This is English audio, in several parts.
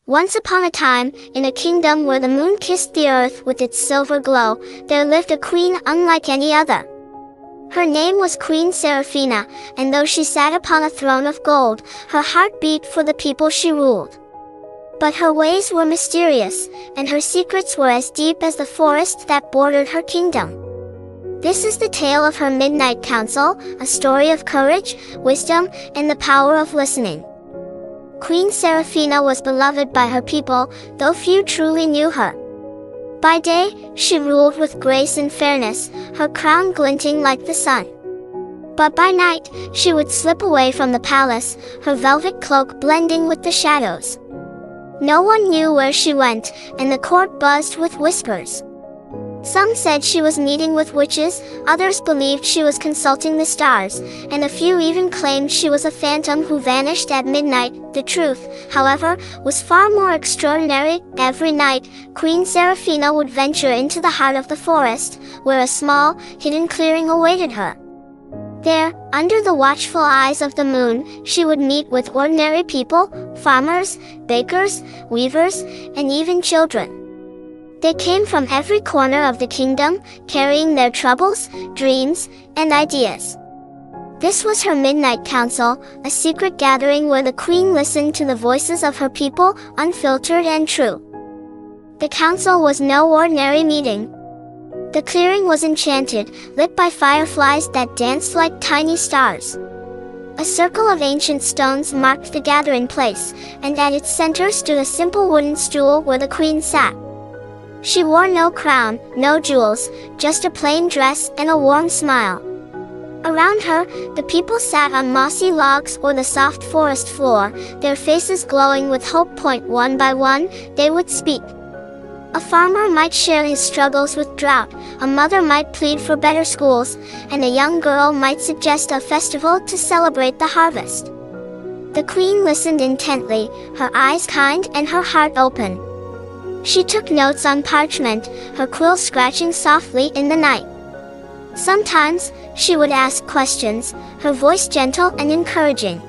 Once upon a time, in a kingdom where the moon kissed the earth with its silver glow, there lived a queen unlike any other. Her name was Queen Seraphina, and though she sat upon a throne of gold, her heart beat for the people she ruled. But her ways were mysterious, and her secrets were as deep as the forest that bordered her kingdom. This is the tale of her Midnight Council, a story of courage, wisdom, and the power of listening. Queen Seraphina was beloved by her people, though few truly knew her. By day, she ruled with grace and fairness, her crown glinting like the sun. But by night, she would slip away from the palace, her velvet cloak blending with the shadows. No one knew where she went, and the court buzzed with whispers. Some said she was meeting with witches, others believed she was consulting the stars, and a few even claimed she was a phantom who vanished at midnight. The truth, however, was far more extraordinary. Every night, Queen Seraphina would venture into the heart of the forest, where a small, hidden clearing awaited her. There, under the watchful eyes of the moon, she would meet with ordinary people, farmers, bakers, weavers, and even children. They came from every corner of the kingdom, carrying their troubles, dreams, and ideas. This was her Midnight Council, a secret gathering where the queen listened to the voices of her people, unfiltered and true. The council was no ordinary meeting. The clearing was enchanted, lit by fireflies that danced like tiny stars. A circle of ancient stones marked the gathering place, and at its center stood a simple wooden stool where the queen sat. She wore no crown, no jewels, just a plain dress and a warm smile. Around her, the people sat on mossy logs or the soft forest floor, their faces glowing with hope. One by one, they would speak. A farmer might share his struggles with drought, a mother might plead for better schools, and a young girl might suggest a festival to celebrate the harvest. The queen listened intently, her eyes kind and her heart open. She took notes on parchment, her quill scratching softly in the night. Sometimes, she would ask questions, her voice gentle and encouraging.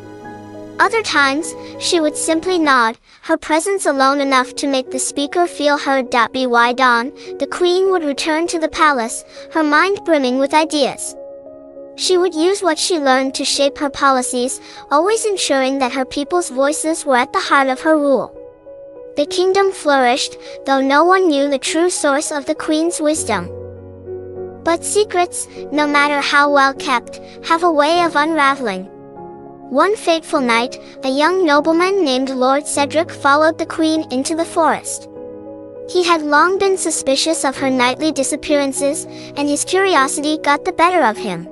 Other times, she would simply nod, her presence alone enough to make the speaker feel heard. By dawn, the queen would return to the palace, her mind brimming with ideas. She would use what she learned to shape her policies, always ensuring that her people's voices were at the heart of her rule. The kingdom flourished, though no one knew the true source of the queen's wisdom. But secrets, no matter how well kept, have a way of unraveling. One fateful night, a young nobleman named Lord Cedric followed the queen into the forest. He had long been suspicious of her nightly disappearances, and his curiosity got the better of him.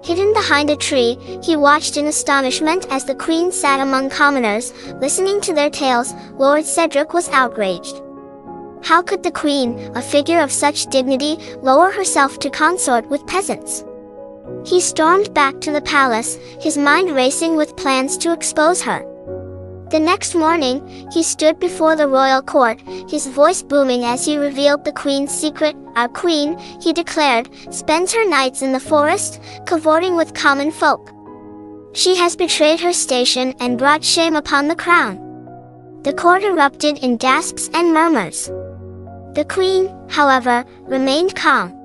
Hidden behind a tree, he watched in astonishment as the queen sat among commoners, listening to their tales. Lord Cedric was outraged. How could the queen, a figure of such dignity, lower herself to consort with peasants? He stormed back to the palace, his mind racing with plans to expose her. The next morning, he stood before the royal court, his voice booming as he revealed the queen's secret. Our queen, he declared, spends her nights in the forest, cavorting with common folk. She has betrayed her station and brought shame upon the crown. The court erupted in gasps and murmurs. The queen, however, remained calm.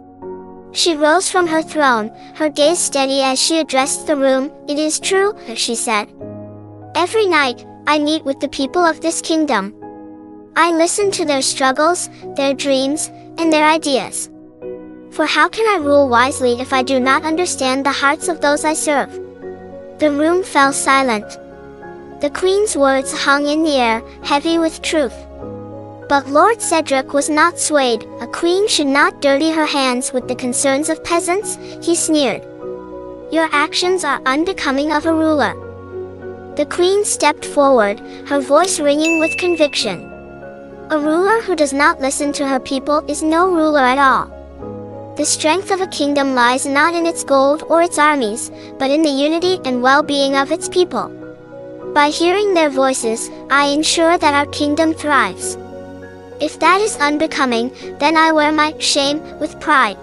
She rose from her throne, her gaze steady as she addressed the room. It is true, she said. Every night, I meet with the people of this kingdom. I listen to their struggles, their dreams, and their ideas. For how can I rule wisely if I do not understand the hearts of those I serve? The room fell silent. The queen's words hung in the air, heavy with truth. But Lord Cedric was not swayed. A queen should not dirty her hands with the concerns of peasants, he sneered. Your actions are unbecoming of a ruler. The queen stepped forward, her voice ringing with conviction. A ruler who does not listen to her people is no ruler at all. The strength of a kingdom lies not in its gold or its armies, but in the unity and well-being of its people. By hearing their voices, I ensure that our kingdom thrives. If that is unbecoming, then I wear my shame with pride.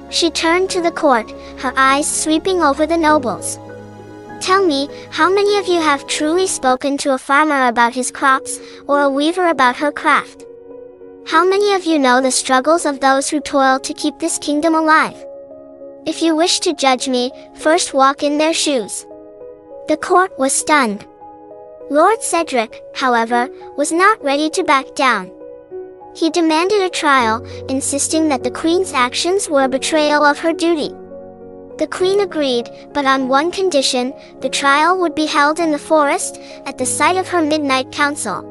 She turned to the court, her eyes sweeping over the nobles. Tell me, how many of you have truly spoken to a farmer about his crops, or a weaver about her craft? How many of you know the struggles of those who toil to keep this kingdom alive? If you wish to judge me, first walk in their shoes." The court was stunned. Lord Cedric, however, was not ready to back down. He demanded a trial, insisting that the queen's actions were a betrayal of her duty. The queen agreed, but on one condition: the trial would be held in the forest, at the site of her midnight council.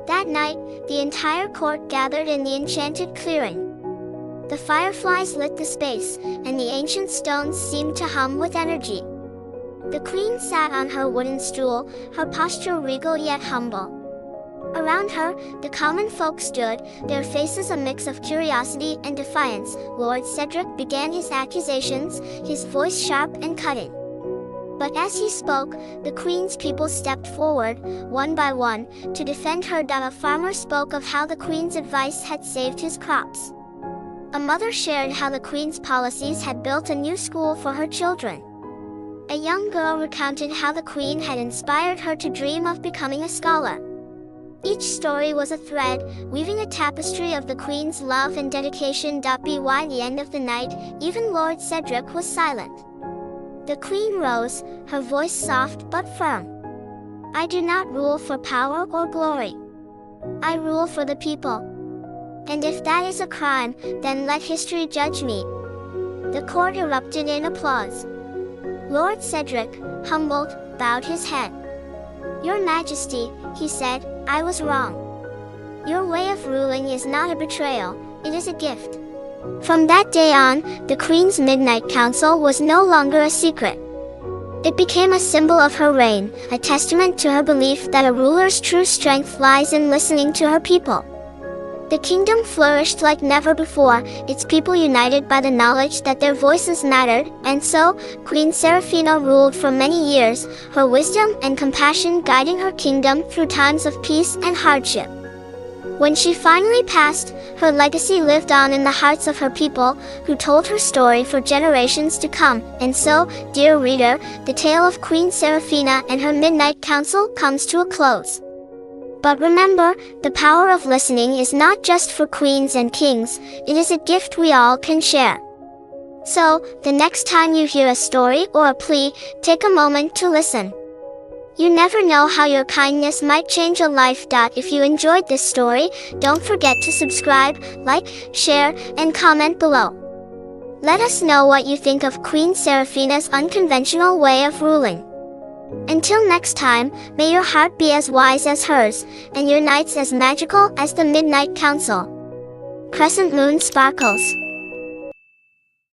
That night, the entire court gathered in the enchanted clearing. The fireflies lit the space, and the ancient stones seemed to hum with energy. The queen sat on her wooden stool, her posture regal yet humble. Around her, the common folk stood, their faces a mix of curiosity and defiance. Lord Cedric began his accusations, his voice sharp and cutting. But as he spoke, the queen's people stepped forward, one by one, to defend her. A farmer spoke of how the queen's advice had saved his crops. A mother shared how the queen's policies had built a new school for her children. A young girl recounted how the queen had inspired her to dream of becoming a scholar. Each story was a thread, weaving a tapestry of the queen's love and dedication. By the end of the night, even Lord Cedric was silent. The queen rose, her voice soft but firm. "I do not rule for power or glory. I rule for the people. And if that is a crime, then let history judge me." The court erupted in applause. Lord Cedric, humbled, bowed his head. "Your Majesty," he said, "I was wrong. Your way of ruling is not a betrayal, it is a gift." From that day on, the Queen's Midnight Council was no longer a secret. It became a symbol of her reign, a testament to her belief that a ruler's true strength lies in listening to her people. The kingdom flourished like never before, its people united by the knowledge that their voices mattered, and so, Queen Seraphina ruled for many years, her wisdom and compassion guiding her kingdom through times of peace and hardship. When she finally passed, her legacy lived on in the hearts of her people, who told her story for generations to come. And so, dear reader, the tale of Queen Seraphina and her Midnight Council comes to a close. But remember, the power of listening is not just for queens and kings, it is a gift we all can share. So, the next time you hear a story or a plea, take a moment to listen. You never know how your kindness might change a life. If you enjoyed this story, don't forget to subscribe, like, share, and comment below. Let us know what you think of Queen Seraphina's unconventional way of ruling. Until next time, may your heart be as wise as hers, and your nights as magical as the Midnight Council. Crescent Moon Sparkles.